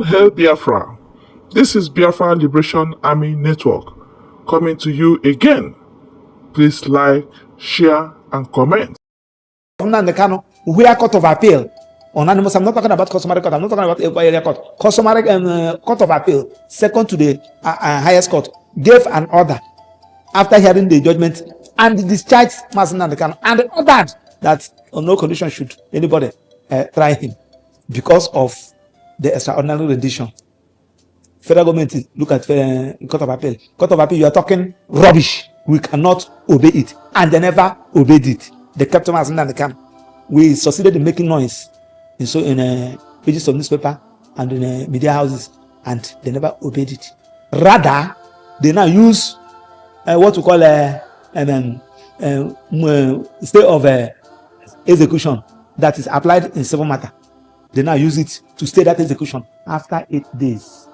All hail Biafra. This is Biafra Liberation Army Network coming to you again. Please like, share, and comment. Kanu, we are court of appeal. Unanimous. I'm not talking about customary court. I'm not talking about area court. Customary court of appeal, second to the highest court, gave an order after hearing the judgment and discharged Mazen Kanu and ordered that on no condition should anybody try him because of the extraordinary rendition. Federal government look at court of appeal. Court of appeal, you are talking rubbish. We cannot obey it, and they never obeyed it. They kept Mazen Kanu. We succeeded in making noise in pages of newspaper and in media houses, and they never obeyed it. Rather, they now use what we call stay of execution that is applied in civil matter. They now use it to stay that execution. After 8 days,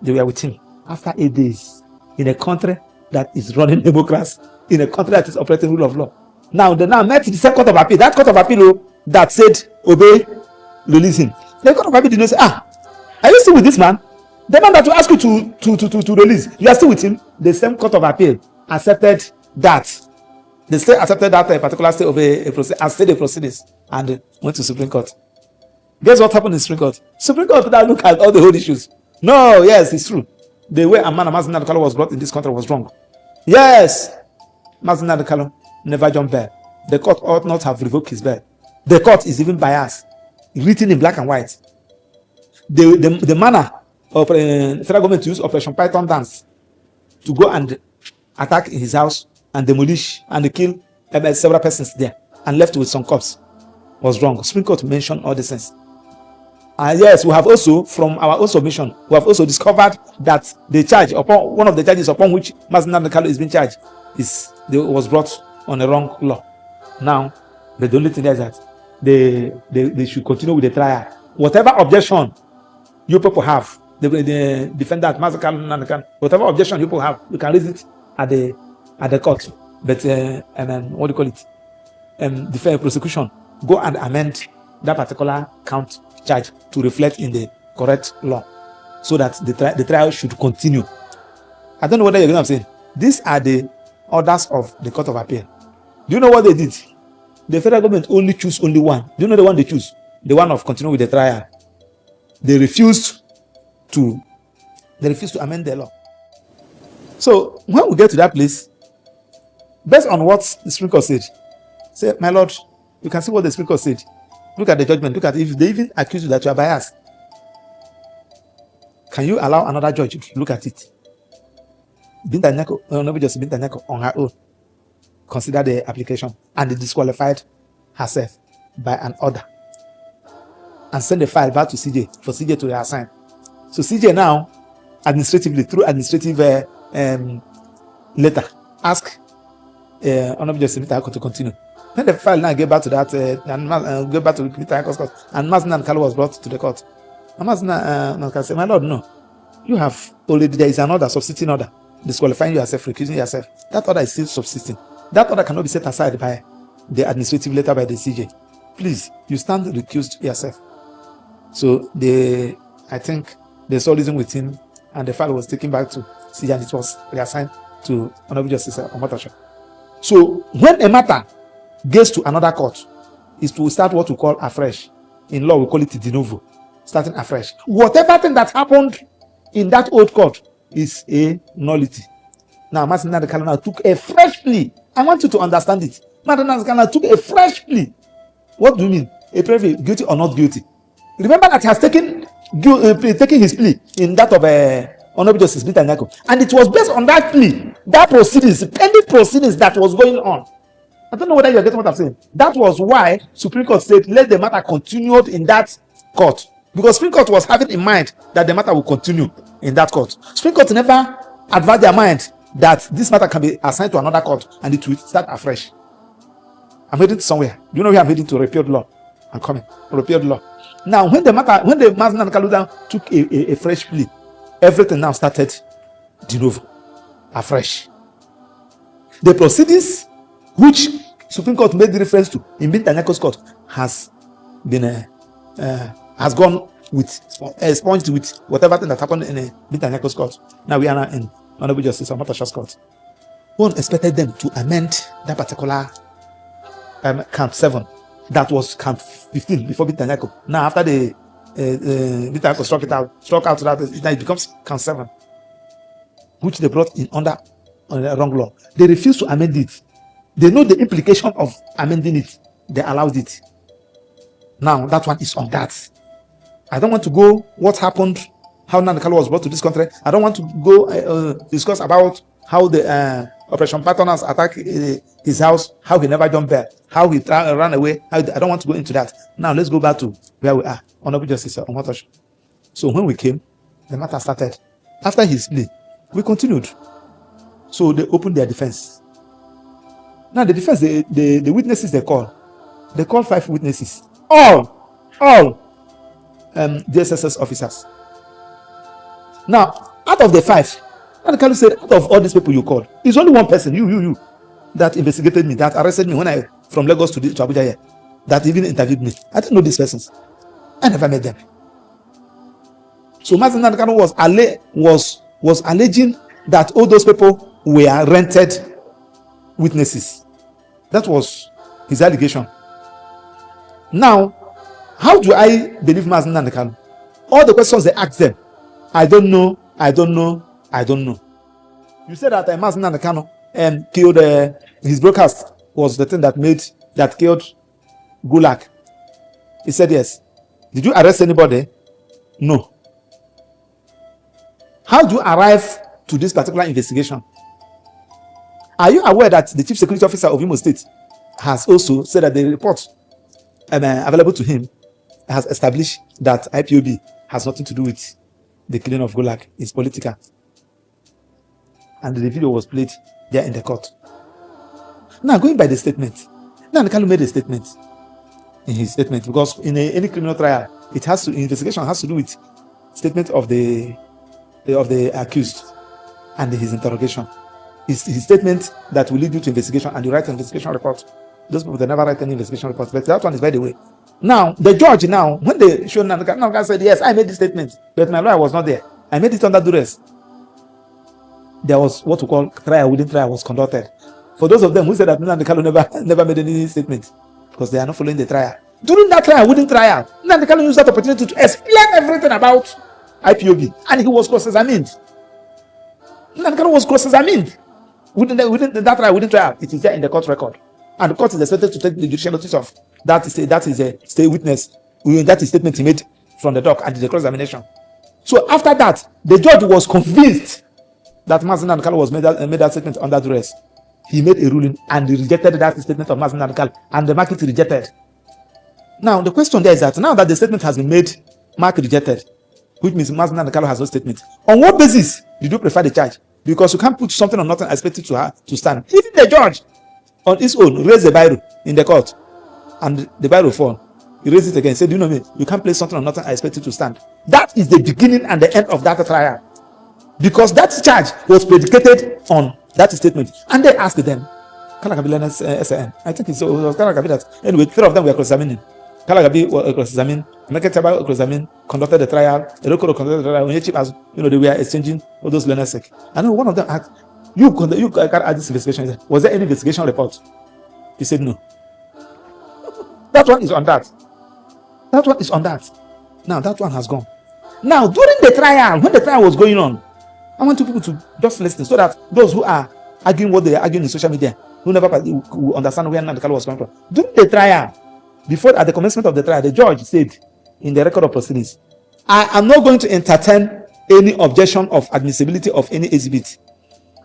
they were with him. After 8 days, in a country that is running democracy, in a country that is operating rule of law. Now they now met the second court of appeal. That court of appeal that said obey, release him. The court of appeal did not say, are you still with this man? The man that will ask you to release, you are still with him. The same court of appeal accepted that. They still accepted that particular state of a state of proceedings and went to Supreme Court. Guess what happened in Supreme Court? Supreme Court now look at all the whole issues. No, yes, it's true. The way Mazen Kanu was brought in this country was wrong. Yes, Mazen Kanu never jumped bail. The court ought not have revoked his bail. The court is even biased, written in black and white. The manner of federal government to use Operation Python dance to go and attack his house and demolish and kill several persons there and left with some corpses was wrong. Supreme Court mentioned all these things. Yes, we have also, from our own submission, we have also discovered that the charge upon one of the charges upon which Mazen Kanu is being charged was brought on the wrong law. Now, the only thing is that they should continue with the trial. Whatever objection you people have, the defendant, Mazen Kanu, whatever objection you people have, you can raise it at the court. But what do you call it? The prosecution go and amend that particular count charge to reflect in the correct law, so that the trial should continue. I don't know whether you're going to say these are the orders of the Court of Appeal. Do you know what they did? The federal government only choose only one. Do you know the one they choose? The one of continuing with the trial. They refused to amend the law. So when we get to that place, based on what the Supreme Court said, say, my lord, you can see what the Supreme Court said. Look at the judgment. Look at if they even accuse you that you are biased. Can you allow another judge to look at it? Binta Nyako on her own consider the application and disqualified herself by an order and send the file back to CJ for CJ to reassign. So CJ now administratively through administrative letter ask Honorable Justice Nyako to continue. When the file now get back to that and go back to the court, and Mazen Kanu was brought to the court. And Mazen Kanu said, my lord, no, you have already, there is an order, substituting order, disqualifying yourself, recusing yourself. That order is still subsisting. That order cannot be set aside by the administrative letter by the CJ. Please, you stand recused yourself. So I think they saw reason with him, and the file was taken back to CJ, and it was reassigned to Honorable Justice Omotasha. So when a matter gets to another court, is to start what we call afresh. In law, we call it de novo, starting afresh. Whatever thing that happened in that old court is a nullity. Now, Mazen Kanu took a fresh plea. I want you to understand it. Mazen Kanu took a fresh plea. What do you mean? A plea, guilty or not guilty? Remember that he has taken his plea in that of Honorable Justice Binta Nyako, and it was based on that plea, that proceedings, pending proceedings that was going on. I don't know whether you're getting what I'm saying. That was why Supreme Court said let the matter continue in that court, because Supreme Court was having in mind that the matter will continue in that court. Supreme Court never advised their mind that this matter can be assigned to another court and it will start afresh. I'm heading somewhere. Do you know where I'm heading to? Repealed law. I'm coming. Repealed law. Now, when the Mazen Kanu took a fresh plea, everything now started de novo, afresh. The proceedings which Supreme Court made reference to in Binta Nyako's court has gone expunged with whatever thing that happened in a Bitanyako's court. Now we are now in Honorable Justice Omotasha's court. One expected them to amend that particular Camp 7 that was Camp 15 before Bitanyako. Now after the Bitanyako struck out that it becomes Camp 7, which they brought in under the wrong law. They refused to amend it. They know the implication of amending it. They allowed it. Now that one is on that. I don't want to go what happened, how Nnamdi Kanu was brought to this country. I don't want to go discuss about how the Operation Patronus attacked his house, how he never jumped there, how he ran away. I don't want to go into that. Now let's go back to where we are. Honorable Justice Omotasha. So when we came, the matter started. After his plea, we continued. So they opened their defense. Now the defense, the witnesses they call 5 witnesses. All DSSS officers. Now, out of the 5, Nnamdi Kanu said, out of all these people you called, it's only one person, you, that investigated me, that arrested me when I from Lagos to Abuja here, that even interviewed me. I didn't know these persons. I never met them. So Nnamdi Kanu was alleging that all those people were rented witnesses. That was his allegation. Now, how do I believe Nnamdi Kanu? All the questions they asked them, I don't know. You said that Nnamdi Kanu killed his broadcast was the thing that killed Gulag. He said yes. Did you arrest anybody? No. How do you arrive to this particular investigation? Are you aware that the chief security officer of Imo State has also said that the report available to him has established that IPOB has nothing to do with the killing of Gulag? It's political. And the video was played there in the court. Now, going by the statement, Nnamdi Kanu made a statement in his statement, because in any criminal trial, investigation has to do with statement of the accused and his interrogation. His statement that will lead you to investigation, and you write an investigation report. Those people, they never write any investigation report. But that one is by the way. Now, the judge when they showed Nnamdi Kanu said, yes, I made this statement, but my lawyer was not there. I made it under duress. There was what we call trial within trial was conducted. For those of them who said that Nnamdi Kanu never made any statement, because they are not following the trial. During that trial, within trial, Nnamdi Kanu used that opportunity to explain everything about IPOB, and he was cross-examined. Nnamdi Kanu was cross-examined within that trial, within trial. It is there in the court record, and the court is expected to take the judicial notice of that. That is a state witness. That is statement he made from the dock and the cross-examination. So after that, the judge was convinced that Nnamdi Kanu was made that statement under duress. He made a ruling and he rejected that statement of Nnamdi Kanu, and the market rejected. Now the question there is that now that the statement has been made, market rejected, which means Nnamdi Kanu has no statement. On what basis did you prefer the charge? Because you can't put something on nothing expected to stand. Even the judge on his own raised the Bible in the court, and the Bible fall. He raised it again. Said, "Do you know me? You can't place something on nothing expected to stand." That is the beginning and the end of that trial, because that charge was predicated on that statement. And they asked them, Kalagabi SN. I think it was Kalagabi that. Anyway, 3 of them were cross-examining. Kalagabi was cross-examined. Meketaba cross-examined. Conducted the trial. Eroko conducted the trial. When as they were exchanging all those learners. I know one of them asked, "You can't add this investigation. Was there any investigation report?" He said no. That one is on that. That one is on that. Now that one has gone. Now during the trial, when the trial was going on, I want people to just listen, so that those who are arguing what they are arguing in social media, who never will understand where Nnamdi Kanu was coming from. During the trial, at the commencement of the trial, the judge said in the record of proceedings, "I am not going to entertain any objection of admissibility of any exhibit.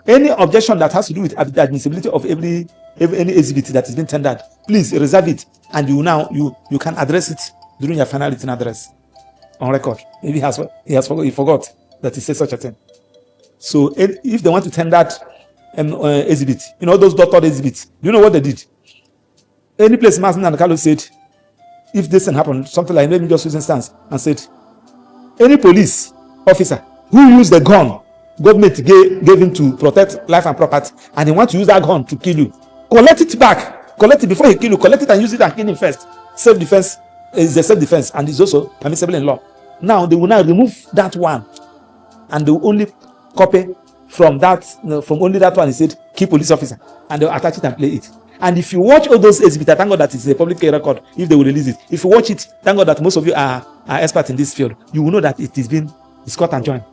Any objection that has to do with the admissibility of any exhibit that is being tendered, please reserve it, and you can address it during your final written address on record." Maybe he forgot that he said such a thing. So if they want to tender exhibit, those doctored exhibits, do you know what they did? Any place Nnamdi Kanu said, if this thing happened, something like, let me just use instance, and said, any police officer who used the gun government gave him to protect life and property, and he wants to use that gun to kill you, collect it back. Collect it before he kill you. Collect it and use it and kill him first. Self-defense is a self-defense, and is also permissible in law. Now they will now remove that one, and they will only copy from that, from only that one. He said, key police officer, and they'll attach it and play it. And if you watch all those exhibits, thank God that it's a public record if they will release it. If you watch it, thank God that most of you are experts in this field. You will know that it is been cut and joined.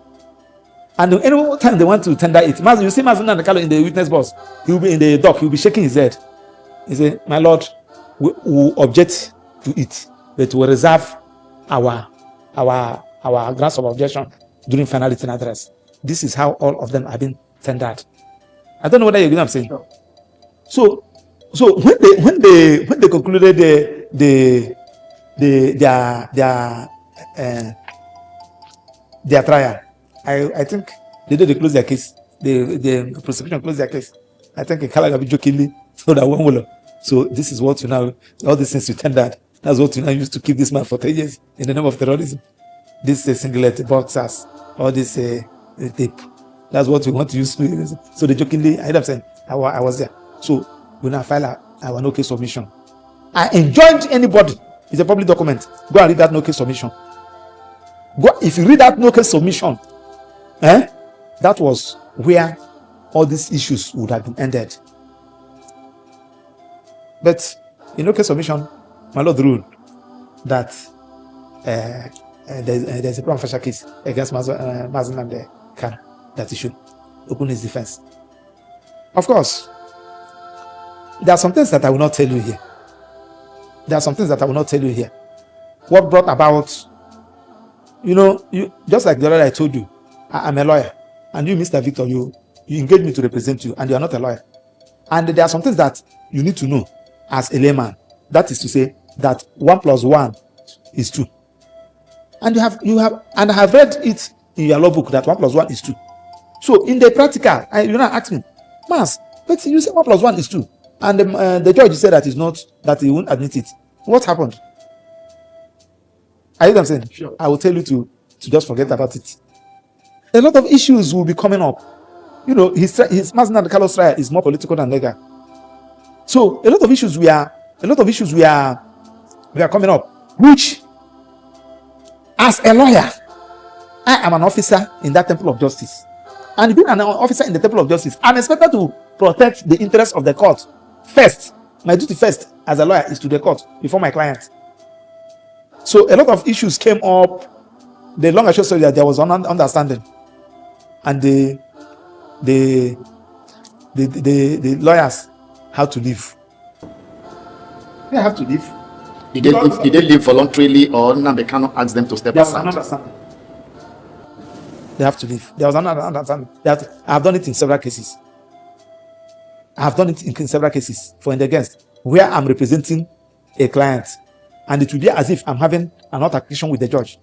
And any time they want to tender it, you see Mazin and Kalo in the witness box, he will be in the dock, he will be shaking his head. He say, my lord, we will object to it, but we will reserve our grounds of objection during final written address. This is how all of them have been tendered. I don't know whether you get what I'm saying. Sure. So when they concluded their trial, I think they close their case. The prosecution closed their case. I think Kalagabi jokingly told that one will. So this is what you now, all these things you tendered. That's what you now used to keep this man for 10 years in the name of terrorism. This singlet boxers, all this tape. That's what we want to use. So they jokingly, I end up saying, I was there. So we now file our no case submission. I enjoined anybody. It's a public document. Go and read that no case submission. If you read that no case submission, that was where all these issues would have been ended. But in no case submission, my lord ruled that there's a prima facie case against Mazin and Kanu that he should open his defense. Of course, there are some things that I will not tell you here. What brought about, you just like the other I told you, I'm a lawyer, and you, Mr. Victor, you engaged me to represent you, and you are not a lawyer. And there are some things that you need to know as a layman. That is to say that 1 + 1 is 2. And you have, and I have read it in your law book that 1 + 1 is 2. So in the practical, you now ask me, Mas, but you say 1 + 1 is 2, and the judge said that is not, that he won't admit it. What happened? Are you what I'm saying? Sure. I will tell you to just forget about it. A lot of issues will be coming up. His Mazin and Carlos trial is more political than legal. So a lot of issues we are coming up, which, as a lawyer, I am an officer in that temple of justice. And being an officer in the temple of justice, I'm expected to protect the interests of the court first. My duty first as a lawyer is to the court before my client. So a lot of issues came up. The long and short story that there was an understanding, and the lawyers had to leave. They have to leave. Did they leave voluntarily, or Nnamdi Kanu asked them to step aside? Understanding. They have to leave. There was another understanding. I have done it in several cases. For and against, where I'm representing a client, and it will be as if I'm having an altercation with the judge.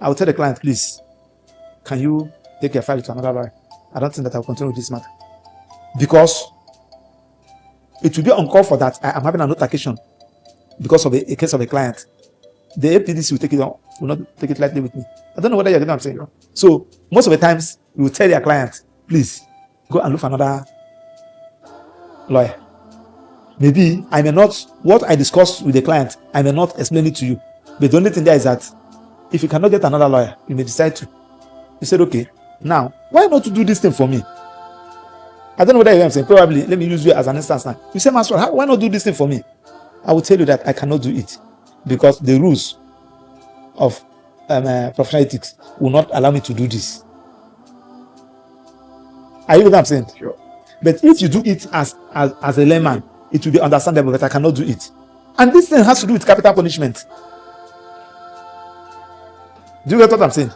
I will tell the client, please, can you take your file to another lawyer? I don't think that I will continue with this matter, because it will be uncalled for that I am having an altercation because of a case of a client. The APDC will take it on, will not take it lightly with me. I don't know whether you're getting what I'm saying. So most of the times, we will tell their client, please go and look for another lawyer. Maybe I may not, what I discussed with the client, I may not explain it to you. But the only thing there is that if you cannot get another lawyer, you may decide to. You said, okay, now, why not to do this thing for me? I don't know whether I'm saying, probably, let me use you as an instance now. You say, Maxwell, why not do this thing for me? I will tell you that I cannot do it, because the rules of professional ethics will not allow me to do this. Are you what I'm saying? Sure. But if you do it as a layman, it will be understandable, but I cannot do it. And this thing has to do with capital punishment. Do you get what I'm saying?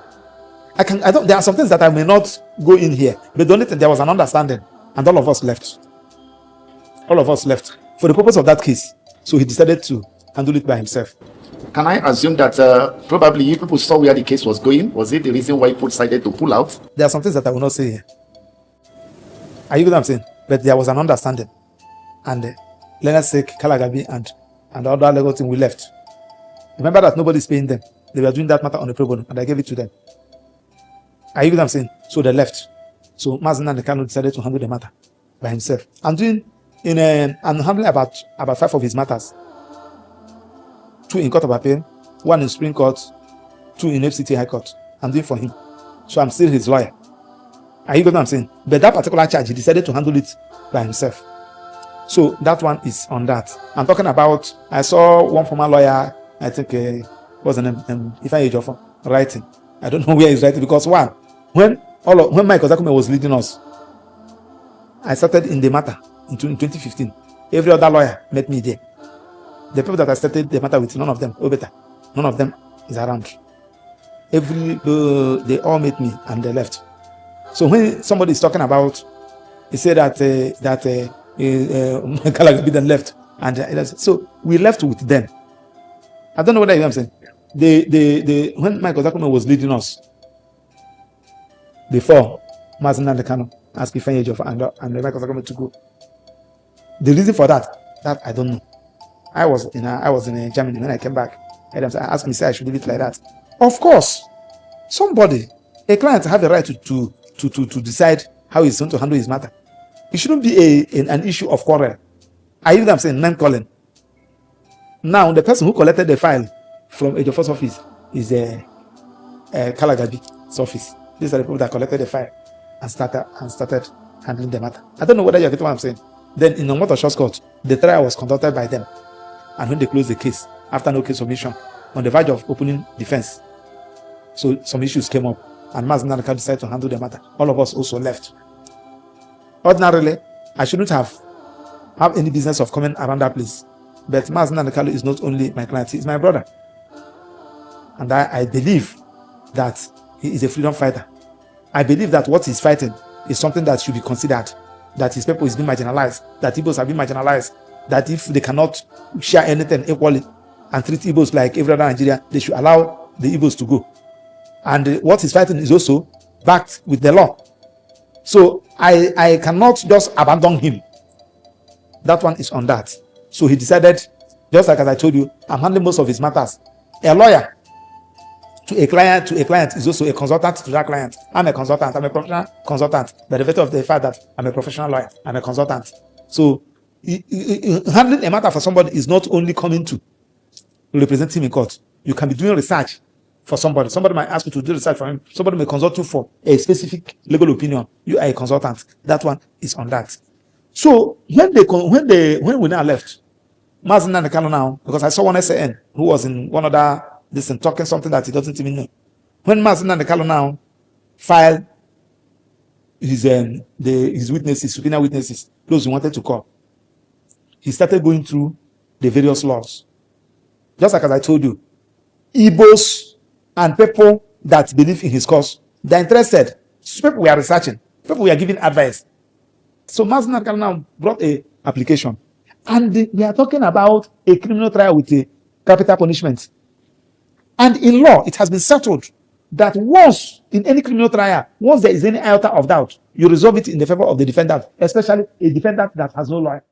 There are some things that I may not go in here, but the only thing, there was an understanding, and all of us left. All of us left for the purpose of that case. So he decided to handle it by himself. Can I assume that probably you people saw where the case was going? Was it the reason why you decided to pull out? There are some things that I will not say here. Are you get what I'm saying? But there was an understanding. And Leonard Sek, Kalagabi, and the other legal team, we left. Remember that nobody's paying them. They were doing that matter on a pro bono, and I gave it to them. Are you get what I'm saying? So they left. So Mazin and Kanu decided to handle the matter by himself. I'm handling about 5 of his matters. 2 in court of appeal, 1 in Supreme Court, 2 in FCT High Court. I'm doing for him. So I'm still his lawyer. Are you getting what I'm saying? But that particular charge, he decided to handle it by himself. So that one is on that. I'm talking about, I saw one former lawyer, I think, what's the name? Ifeanyi Ejiofor, writing. I don't know where he's writing because one, when Mike Ozakume was leading us, I started in the matter in 2015. Every other lawyer met me there. The people that I started the matter with, none of them, none of them is around. They all met me and they left. So when somebody is talking about, he said that Kalagabi then left, and so we left with them. I don't know what I'm saying. When Michael Ozakume was leading us, before Mazen Kanu asked Ifeanyi Ejiofor and Michael Ozakume to go, the reason for that I don't know. I was in Germany when I came back. And I asked me, say I should leave it like that. Of course, a client have the right to decide how he's going to handle his matter. It shouldn't be an issue of quarrel. I hear them saying name calling. Now the person who collected the file from Ejiofor's office is Kalagabi's office. These are the people that collected the file and started handling the matter. I don't know whether you get what I'm saying. Then in the Motor Short Court, the trial was conducted by them. And when they closed the case, after no case submission, on the verge of opening defense, so some issues came up, and Mazen decided to handle the matter. All of us also left. Ordinarily, I shouldn't have any business of coming around that place. But Mazen is not only my client, he's my brother. And I believe that he is a freedom fighter. I believe that what he's fighting is something that should be considered. That his people is being marginalized, that Igbos have been marginalized, that if they cannot share anything equally and treat Igbos like every other Nigeria, they should allow the Igbos to go. And what he's fighting is also backed with the law. So I cannot just abandon him. That one is on that. So he decided, just like as I told you, I'm handling most of his matters. A lawyer to a client is also a consultant to that client. I'm a consultant. I'm a professional consultant. By the virtue of the fact that I'm a professional lawyer, I'm a consultant. So handling a matter for somebody is not only coming to represent him in court. You can be doing research for somebody. Somebody might ask you to do research for him. Somebody may consult you for a specific legal opinion. You are a consultant. That one is on that. So when we now left, Mazen Kanu now, because I saw one SAN who was in one other talking something that he doesn't even know. When Mazen Kanu now filed his witnesses, subpoena witnesses, those who wanted to call, he started going through the various laws. Just like as I told you, Igbos and people that believe in his cause, they're interested. People we are researching, people we are giving advice. So Mazen Kanu now brought a application, and we are talking about a criminal trial with a capital punishment. And in law, it has been settled that once in any criminal trial, once there is any iota of doubt, you resolve it in the favor of the defendant, especially a defendant that has no lawyer.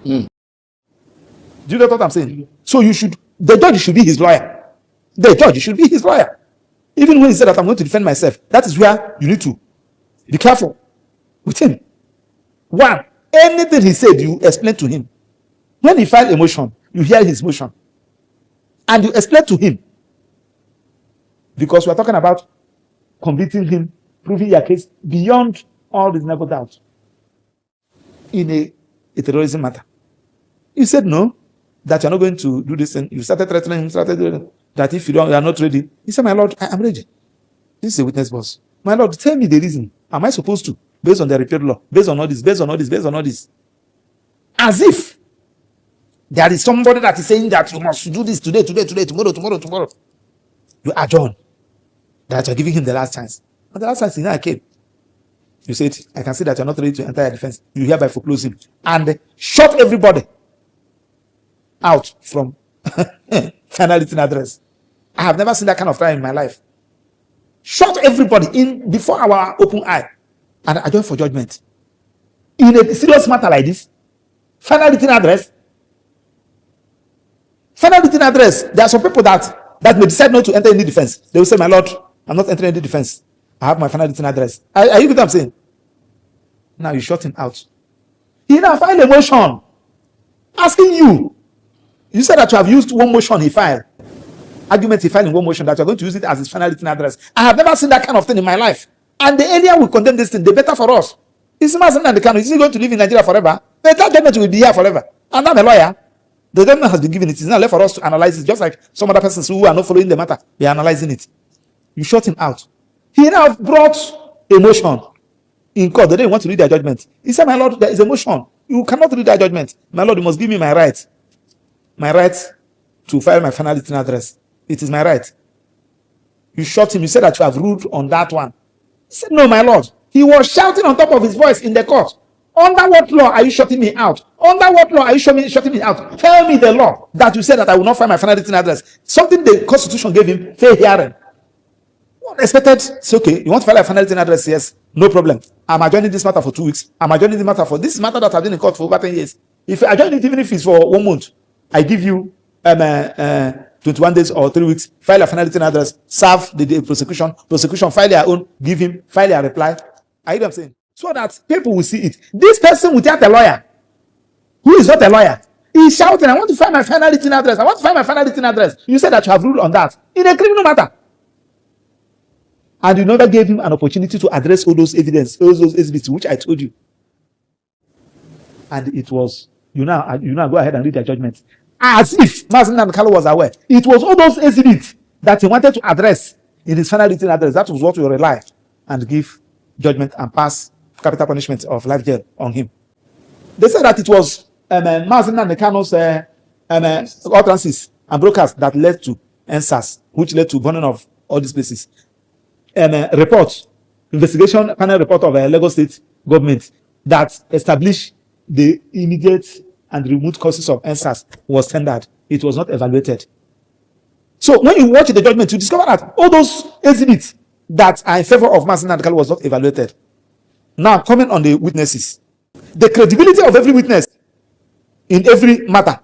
Do you know what I'm saying? So the judge should be his lawyer. The judge should be his lawyer. Even when he said that I'm going to defend myself, that is where you need to be careful with him. One, anything he said, you explain to him. When he filed a motion, you hear his motion. And you explain to him. Because we're talking about convicting him, proving your case beyond all reasonable doubt in a terrorism matter. You said no, that you're not going to do this, and you started threatening him, that if you are not ready. He said, my Lord, I am ready. This is a witness boss. My Lord, tell me the reason. Am I supposed to? Based on the repealed law, based on all this, based on all this, based on all this. As if there is somebody that is saying that you must do this today, tomorrow. You adjourn. That you're giving him the last chance. But the last chance, I came. You said, I can see that you're not ready to enter your defense. You hereby foreclose him. And shut everybody out from final written address. I have never seen that kind of trial in my life. Shut everybody in before our open eye and adjourn for judgment. In a serious matter like this, final written address. Final written address. There are some people that may decide not to enter any defense. They will say, my Lord, I'm not entering any defense. I have my final written address. Are you get what I'm saying? Now you shut him out. He now filed a motion asking you. You said that you have used one motion he filed argument he filed in one motion that you're going to use it as his final written address. I have never seen that kind of thing in my life. And the earlier we condemn this thing, the better for us. Is Mazen Kanu, is he going to live in Nigeria forever? That judgment will be here forever. And I'm a lawyer. The judgment has been given. It is now left for us to analyze it, just like some other persons who are not following the matter. They are analyzing it. You shut him out. He now brought a motion in court. They didn't want to read their judgment. He said, my Lord, there is a motion. You cannot read that judgment. My Lord, you must give me my right. My right to file my final written address. It is my right. You shot him. You said that you have ruled on that one. He said, no, my Lord. He was shouting on top of his voice in the court. Under what law are you shutting me out? Under what law are you shutting me out? Tell me the law that you said that I will not file my final written address. Something the Constitution gave him fair hearing. Expected, it's okay. You want to file a final written address? Yes, no problem. I'm adjourning this matter for 2 weeks. I'm adjourning the matter for this matter that I've been in court for over 10 years. If I adjourn it, even if it's for 1 month, I give you 21 days or 3 weeks. File a final written address. Serve the prosecution. Prosecution file their own. Give him. File their reply. I hear them saying so that people will see it. This person without a lawyer, who is not a lawyer, is shouting, "I want to file my final written address. I want to file my final written address." You said that you have ruled on that in a criminal matter. And you never gave him an opportunity to address all those evidence, all those exhibits, which I told you. And it was, you now go ahead and read their judgment. As if Mazen Kanu was aware. It was all those exhibits that he wanted to address in his final written address. That was what we rely and give judgment and pass capital punishment of life jail on him. They said that it was Mazen Kanu's utterances and broadcasts that led to NSAS, which led to burning of all these places. Investigation panel report of Lagos State government that established the immediate and remote causes of NSAS was tendered. It was not evaluated. So when you watch the judgment, you discover that all those exhibits that are in favor of Mazen Kanu was not evaluated. Now, comment on the witnesses. The credibility of every witness in every matter,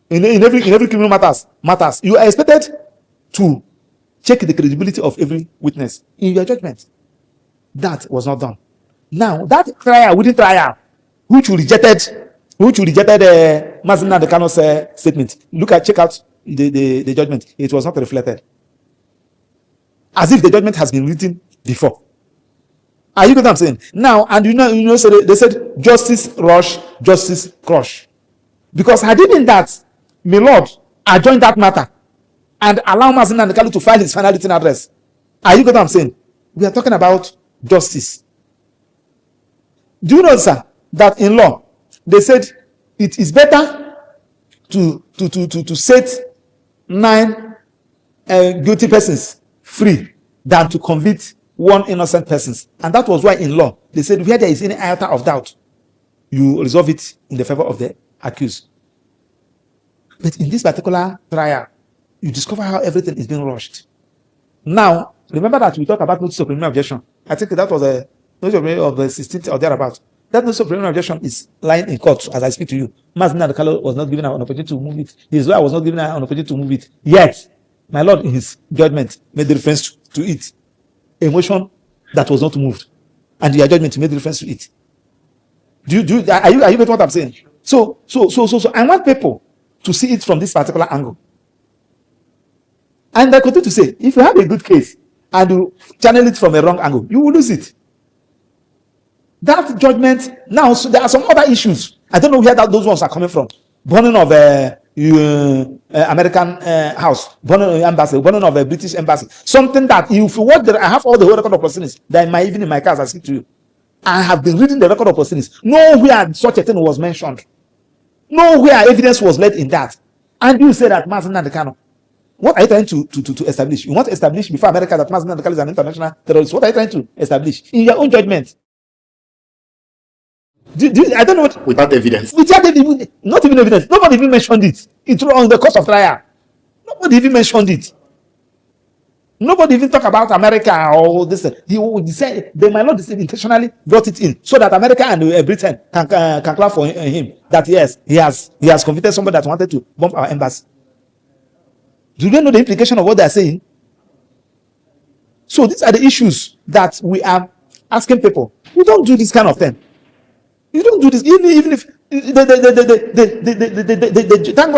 in every criminal matters. You are expected to check the credibility of every witness in your judgment. That was not done. Now, that trial, within trial, which you rejected Mazen Kanu's statement. Check out the judgment. It was not reflected. As if the judgment has been written before. Are you get what I'm saying? Now, and so they said justice rush, justice crush. Because had it been that, my Lord, adjourned that matter and allow Mazen Kanu to file his final written address. Are you get what I'm saying? We are talking about justice. Do you know, sir, that in law, they said it is better to set 9 guilty persons free than to convict 1 innocent person. And that was why in law, they said where there is any iota of doubt, you resolve it in the favor of the accused. But in this particular trial, you discover how everything is being rushed. Now, remember that we talked about notice of preliminary objection. I think that was a notice of the 16th or thereabout. That notice of preliminary objection is lying in court as I speak to you. Mazen Kanu was not given an opportunity to move it. His lawyer was not given an opportunity to move it. Yet, my Lord, in his judgment, made the reference to it. A motion that was not moved. And your judgment made the reference to it. Are you getting what I'm saying? So I want people to see it from this particular angle. And I continue to say, if you have a good case and you channel it from a wrong angle, you will lose it. That judgment, now, so there are some other issues. I don't know where those ones are coming from. Burning of American house, burning of embassy, burning of a British embassy. Something that, if you watch I have all the whole record of proceedings that even in my case I speak to you. I have been reading the record of proceedings. Nowhere such a thing was mentioned. Nowhere evidence was led in that. And you say that Mazen Kanu. What are you trying to establish? You want to establish before America that Mazen Kanu is an international terrorist. What are you trying to establish? In your own judgment. I don't know what. Without evidence. Not even evidence. Nobody even mentioned it. It's on the course of trial. Nobody even mentioned it. Nobody even talk about America or this. He said they might not intentionally brought it in so that America and Britain can clap for him. That yes, he has convicted somebody that wanted to bomb our embassy. Do you know the implication of what they are saying? So these are the issues that we are asking people. You don't do this kind of thing. You don't do this. Even if Thank God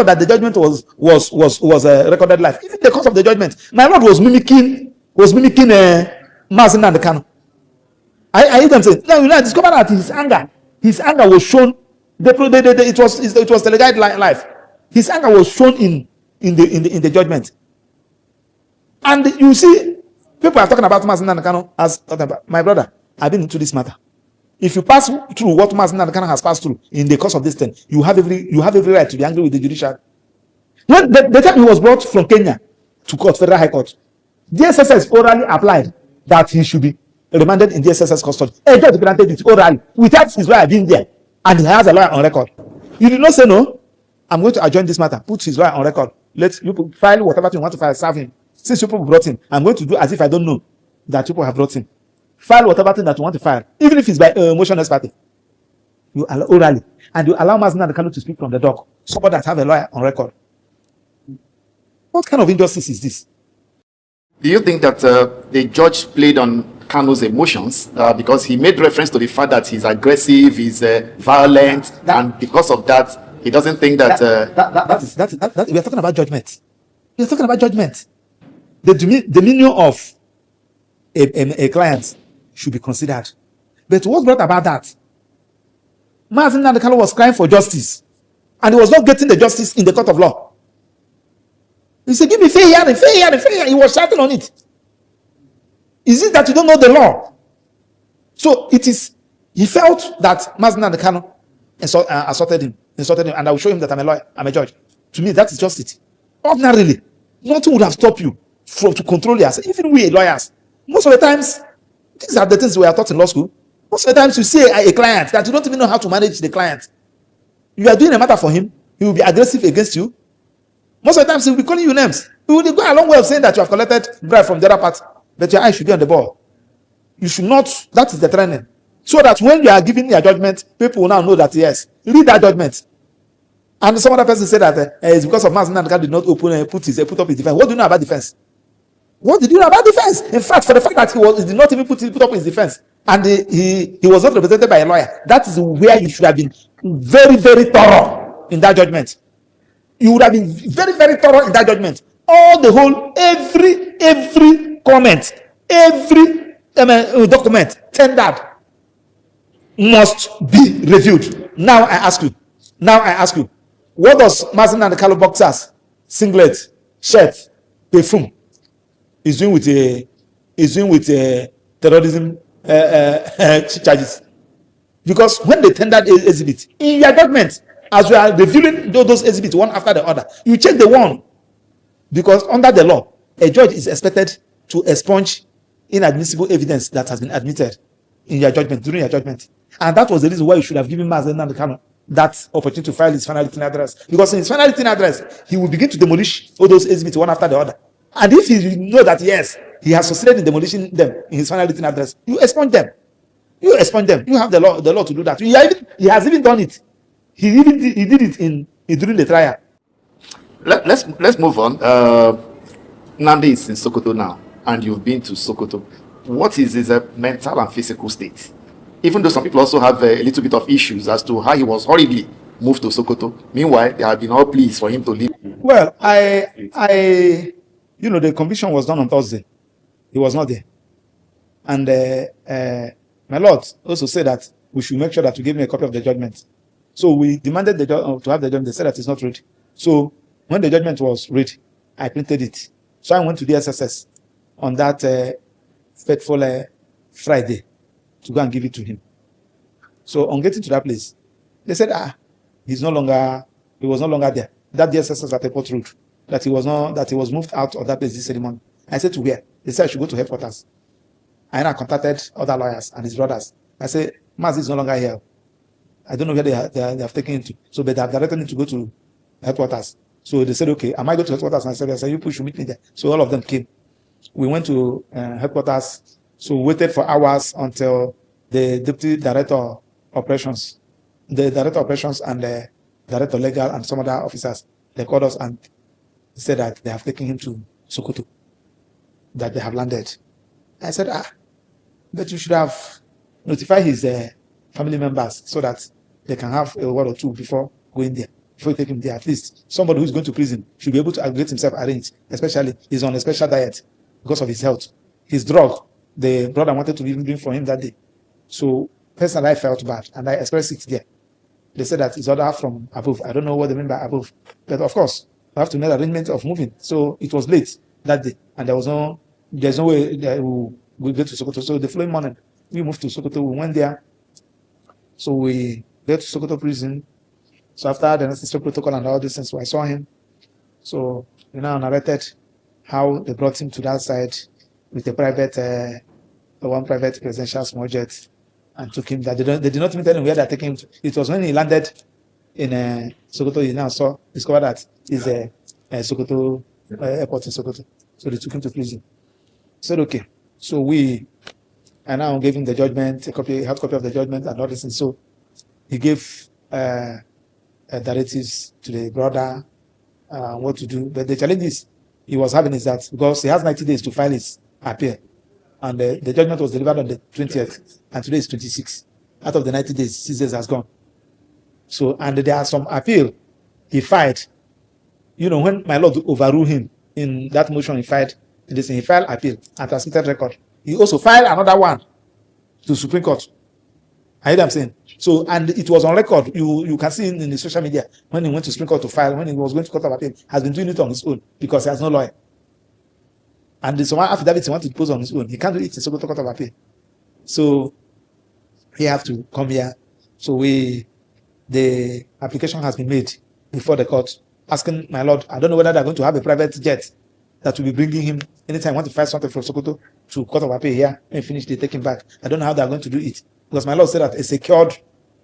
that the judgment was recorded live. Even the cause of the judgment, my Lord was mimicking Mazin and the Kanu. I hear them say, no, I discovered that his anger was shown. It was televised live. His anger was shown in the judgment. And you see, people are talking about Mazin and the Kanu as talking about, my brother, I've been into this matter. If you pass through what Mazin and the Kanu has passed through in the course of this thing, you have every right to be angry with the judiciary. When the time he was brought from Kenya to court, Federal High Court, DSSS orally applied that he should be remanded in DSSS custody. A judge granted it orally without his lawyer being there, and he has a lawyer on record. You did not say no. I'm going to adjourn this matter. Put his lawyer on record. Let you file whatever you want to file. Serve him. Since people brought him, I'm going to do as if I don't know that people have brought him. File whatever thing that you want to file, even if it's by motion ex parte. You allow orally, and you allow Mazin and the Kanu to speak from the dock. Somebody that have a lawyer on record. What kind of injustice is this? Do you think that the judge played on Kanu's emotions because he made reference to the fact that he's aggressive, he's violent, and because of that, he doesn't think that we are talking about judgment. We are talking about judgment. The demeanor of a client should be considered. But what brought about that? Mazin and the Kanu was crying for justice, and he was not getting the justice in the court of law. He said, give me fair hearing, fair hearing, fair hearing. He was shouting on it. Is it that you don't know the law? So it is, he felt that Mazin and the Kanu insulted him, and I will show him that I'm a lawyer, I'm a judge. To me, that is just it. Ordinarily, nothing would have stopped you to control yourself. Even we lawyers, most of the times, these are the things we are taught in law school. Most of the times you see a client that you don't even know how to manage the client. You are doing a matter for him, he will be aggressive against you. Most of the times he will be calling you names. He will go a long way of saying that you have collected bribe from the other part, but your eye should be on the ball. You should not, that is the training. So that when you are giving your judgment, people will now know that yes, read that judgment. And some other person said that it's because of Mazin and the Kanu did not put up his defense. What do you know about defense? What did you know about defense? In fact, for the fact that he did not even put up his defense, and he was not represented by a lawyer, that is where you should have been very, very thorough in that judgment. You would have been very, very thorough in that judgment. All the whole, every comment, every document tendered must be reviewed. Now I ask you, what does Mazin and the Kanu boxers, singlet, shirt, perfume is doing with terrorism charges? Because when they tendered exhibit in your judgment, as we are reviewing those exhibits one after the other, you check the one, because under the law, a judge is expected to expunge inadmissible evidence that has been admitted in your judgment, during your judgment. And that was the reason why you should have given Mazin and the Kanu that opportunity to file his final written address. Because in his final written address, he will begin to demolish all those exhibits one after the other. And if you know that, yes, he has succeeded in demolishing them in his final written address, you expunge them. You have the law to do that. He has even done it. He did it during the trial. Let's move on. Nnamdi is in Sokoto now, and you've been to Sokoto. What is his mental and physical state? Even though some people also have a little bit of issues as to how he was horribly moved to Sokoto. Meanwhile, there have been all pleas for him to leave. Well, the conviction was done on Thursday. He was not there. And my Lord also said that we should make sure that you give me a copy of the judgment. So we demanded to have the judgment. They said that it's not ready. So when the judgment was ready, I printed it. So I went to the SSS on that fateful Friday to go and give it to him. So on getting to that place, they said, he was no longer there. That DSSS at Airport Road, that he was moved out of that place this ceremony. I said, to where? They said I should go to headquarters. And I contacted other lawyers and his brothers. I said, Maz is no longer here. I don't know where they have taken him to. So they have directed him to go to headquarters. So they said, okay, I might go to headquarters. And I said, you people should meet me there. So all of them came. We went to headquarters. So we waited for hours until the deputy director operations, and the director legal and some other officers, they called us and said that they have taken him to Sokoto, that they have landed. I said, but you should have notified his family members so that they can have a word or two before going there, before you take him there. At least somebody who's going to prison should be able to get himself arranged, especially he's on a special diet because of his health. His drug, the brother wanted to even bring for him that day. So personally, I felt bad and I expressed it there. They said that it's order from above. I don't know what they mean by above, but of course, I have to make arrangement of moving. So it was late that day, and there's no way that we get to Sokoto. So the following morning, we moved to Sokoto. We went there. So we get to Sokoto prison. So after the necessary protocol and all these things, so I saw him. So we now narrated how they brought him to that side with a private, one private presidential small jet, and took him. That they did not even tell him where they're taking him to. It was when he landed in Sokoto, he now discovered that is a Sokoto airport in Sokoto. So they took him to prison. Said okay. So I now gave him the judgment, hard copy of the judgment and all this. And so he gave directives to the brother what to do. But the challenge he was having is that because he has 90 days to file his appeal, and the judgment was delivered on the 20th, and today is 26. Out of the 90 days, 6 days has gone. So, and there are some appeal he filed. You know, when my lord overruled him in that motion he filed, he filed appeal and transmitted record. He also filed another one to Supreme Court. I hear them saying. So, and it was on record. You can see in the social media when he went to Supreme Court to file, when he was going to Court of Appeal, has been doing it on his own because he has no lawyer. And there's one affidavit he wants to pose on his own. He can't do it in Sokoto Court of Appeal. So he have to come here. So the application has been made before the court, asking my lord, I don't know whether they're going to have a private jet that will be bringing him anytime I want to file something from Sokoto to Court of Appeal here and finish, they take him back. I don't know how they're going to do it. Because my lord said that a secured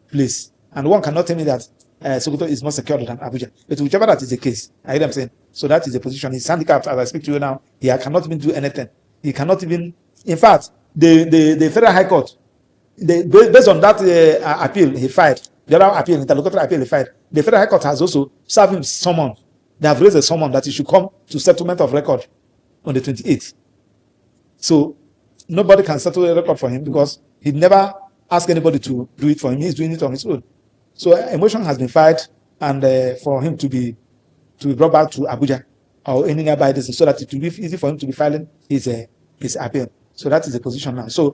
place. And one cannot tell me that Sokoto is more secured than Abuja. But whichever that is the case, I hear them saying. So that is the position. He's handicapped as I speak to you now. He cannot even do anything. He cannot even, in fact, the Federal High Court, based on that appeal he filed, the other appeal, interlocutory appeal he filed, the Federal High Court has also served him summon. They have raised a summon that he should come to settlement of record on the 28th. So nobody can settle a record for him because he never asked anybody to do it for him. He's doing it on his own. So a motion has been filed, and for him to be brought back to Abuja or any nearby distance, so that it will be easy for him to be filing his appeal. So that is the position now. So